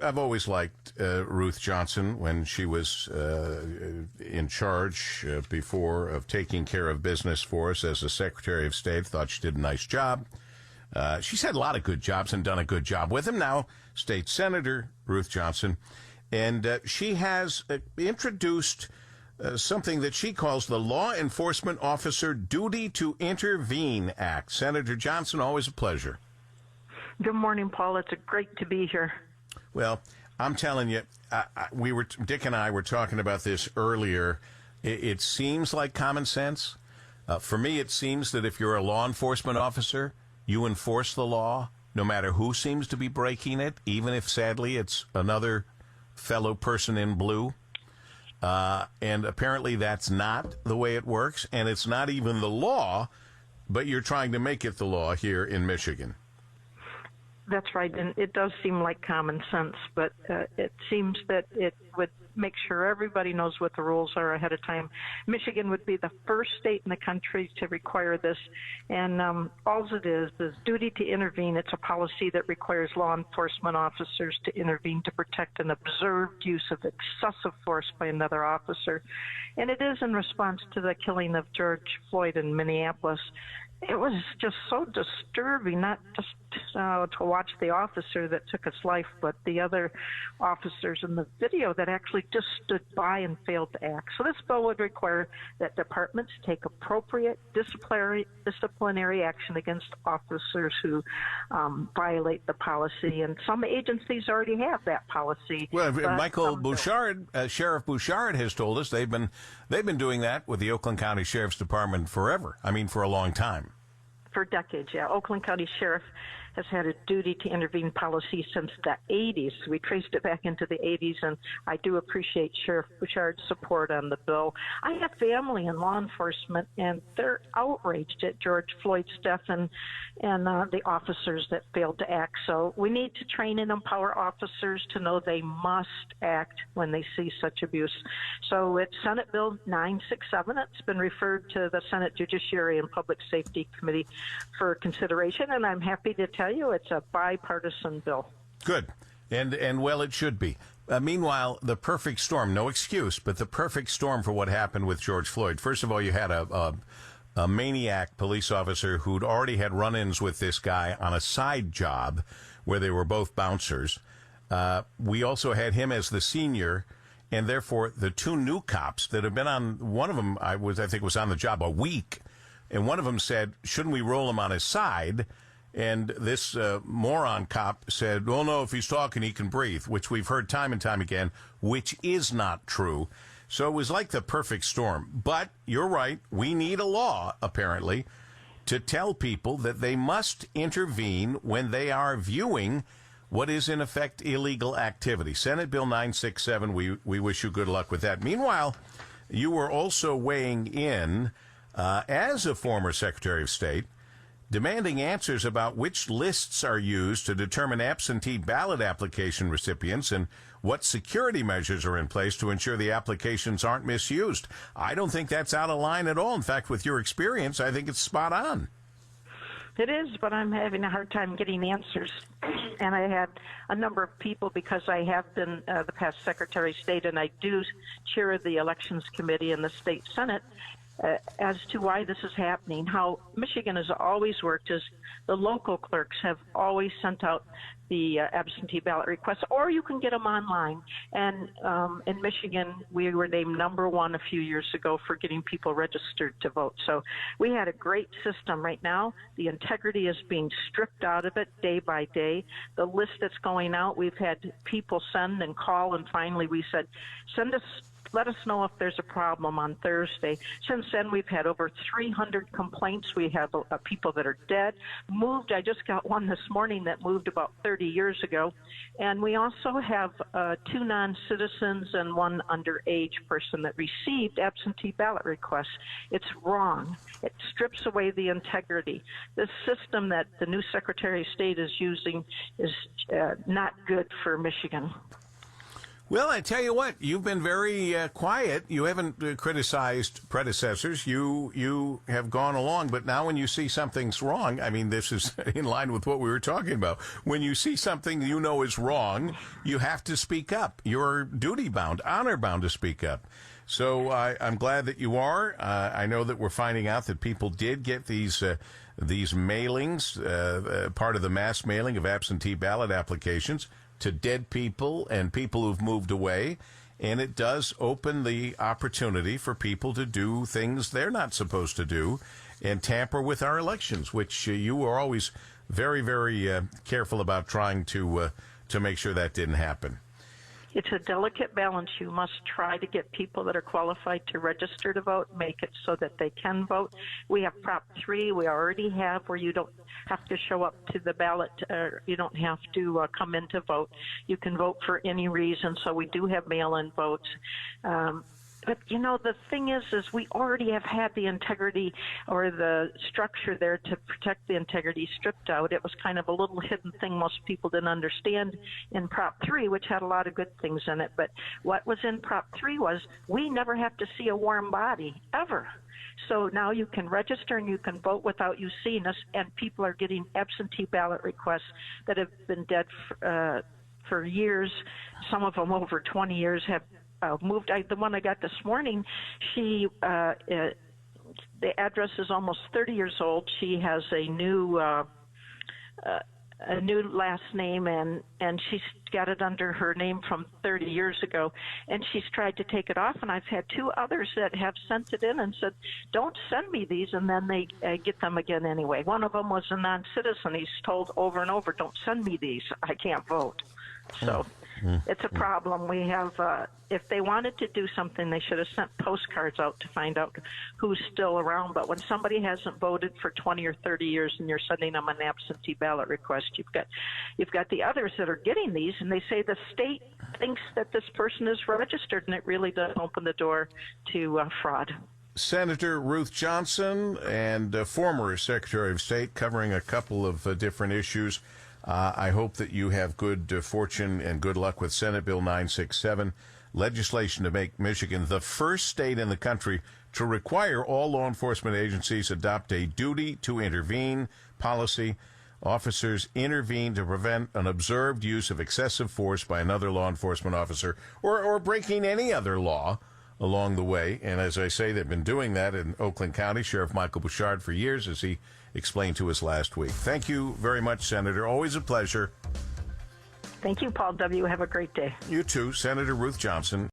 I've always liked Ruth Johnson when she was in charge before of taking care of business for us as the Secretary of State. Thought she did a nice job. She's had a lot of good jobs and done a good job with them. Now, State Senator Ruth Johnson, and she has introduced something that she calls the Law Enforcement Officer Duty to Intervene Act. Senator Johnson, always a pleasure. Good morning, Paul. It's great to be here. Well, I'm telling you, Dick and I were talking about this earlier. It seems like common sense. For me, it seems that if you're a law enforcement officer, you enforce the law, no matter who seems to be breaking it, even if, sadly, it's another fellow person in blue. And apparently that's not the way it works, and it's not even the law, but you're trying to make it the law here in Michigan. That's right, and it does seem like common sense, but it seems that it would make sure everybody knows what the rules are ahead of time. Michigan would be the first state in the country to require this, and all it is duty to intervene. It's a policy that requires law enforcement officers to intervene to protect an observed use of excessive force by another officer, and it is in response to the killing of George Floyd in Minneapolis. It was just so disturbing, not just to watch the officer that took his life, but the other officers in the video that actually just stood by and failed to act. So this bill would require that departments take appropriate disciplinary action against officers who violate the policy, and some agencies already have that policy. Well, Michael Bouchard, Sheriff Bouchard, has told us they've been doing that with the Oakland County Sheriff's Department forever. I mean, for a long time. For decades, yeah. Oakland County Sheriff has had a duty to intervene policy since the 80s. We traced it back into the 80s, and I do appreciate Sheriff Bouchard's support on the bill. I have family in law enforcement, and they're outraged at George Floyd's death and the officers that failed to act. So we need to train and empower officers to know they must act when they see such abuse. So it's Senate Bill 967. It's been referred to the Senate Judiciary and Public Safety Committee for consideration, and I'm happy to tell you it's a bipartisan bill. Good. And well, it should be. Meanwhile, the perfect storm, no excuse, but the perfect storm for what happened with George Floyd. First of all, you had a maniac police officer who'd already had run-ins with this guy on a side job where they were both bouncers. We also had him as the senior, and therefore the two new cops that have been on, one of them I think was on the job a week, and one of them said, shouldn't we roll him on his side? And this moron cop said, well, no, if he's talking, he can breathe, which we've heard time and time again, which is not true. So it was like the perfect storm. But you're right. We need a law, apparently, to tell people that they must intervene when they are viewing what is, in effect, illegal activity. Senate Bill 967, we wish you good luck with that. Meanwhile, you were also weighing in as a former Secretary of State, demanding answers about which lists are used to determine absentee ballot application recipients and what security measures are in place to ensure the applications aren't misused. I don't think that's out of line at all. In fact, with your experience, I think it's spot on. It is, but I'm having a hard time getting answers. And I had a number of people, because I have been the past Secretary of State, and I do chair the Elections Committee in the State Senate, as to why this is happening. How Michigan has always worked is the local clerks have always sent out the absentee ballot requests, or you can get them online. And in Michigan, we were named #1 a few years ago for getting people registered to vote. So we had a great system. Right now, the integrity is being stripped out of it day by day. The list that's going out, we've had people send and call, and finally we said, let us know if there's a problem on Thursday. Since then, we've had over 300 complaints. We have people that are dead, moved. I just got one this morning that moved about 30 years ago. And we also have 2 non-citizens and 1 underage person that received absentee ballot requests. It's wrong. It strips away the integrity. The system that the new Secretary of State is using is not good for Michigan. Well, I tell you what, you've been very quiet. You haven't criticized predecessors. You have gone along, but now when you see something's wrong, I mean, this is in line with what we were talking about. When you see something you know is wrong, you have to speak up. You're duty-bound, honor-bound to speak up. So I'm glad that you are. I know that we're finding out that people did get these mailings, part of the mass mailing of absentee ballot applications to dead people and people who've moved away. And it does open the opportunity for people to do things they're not supposed to do and tamper with our elections, which you were always very, very careful about trying to make sure that didn't happen. It's a delicate balance. You must try to get people that are qualified to register to vote, make it so that they can vote. We have Prop 3 we already have where you don't have to show up to the ballot, you don't have to come in to vote. You can vote for any reason, so we do have mail-in votes. But, you know, the thing is we already have had the integrity or the structure there to protect the integrity stripped out. It was kind of a little hidden thing most people didn't understand in Prop 3, which had a lot of good things in it. But what was in Prop 3 was we never have to see a warm body, ever. So now you can register and you can vote without you seeing us, and people are getting absentee ballot requests that have been dead for years. Some of them over 20 years have moved. The one I got this morning, the address is almost 30 years old. She has a new last name, and she's got it under her name from 30 years ago, and she's tried to take it off, and I've had two others that have sent it in and said, don't send me these, and then they get them again anyway. One of them was a non-citizen. He's told over and over, don't send me these. I can't vote. So it's a problem. We have, if they wanted to do something, they should have sent postcards out to find out who's still around. But when somebody hasn't voted for 20 or 30 years and you're sending them an absentee ballot request, you've got the others that are getting these, and they say the state thinks that this person is registered, and it really does open the door to fraud. Senator Ruth Johnson and former Secretary of State, covering a couple of different issues. I hope that you have good fortune and good luck with Senate Bill 967, legislation to make Michigan the first state in the country to require all law enforcement agencies adopt a duty to intervene policy. Officers intervene to prevent an observed use of excessive force by another law enforcement officer or breaking any other law along the way. And as I say, they've been doing that in Oakland County. Sheriff Michael Bouchard for years, as he explained to us last week. Thank you very much, Senator. Always a pleasure. Thank you, Paul W. Have a great day. You too, Senator Ruth Johnson.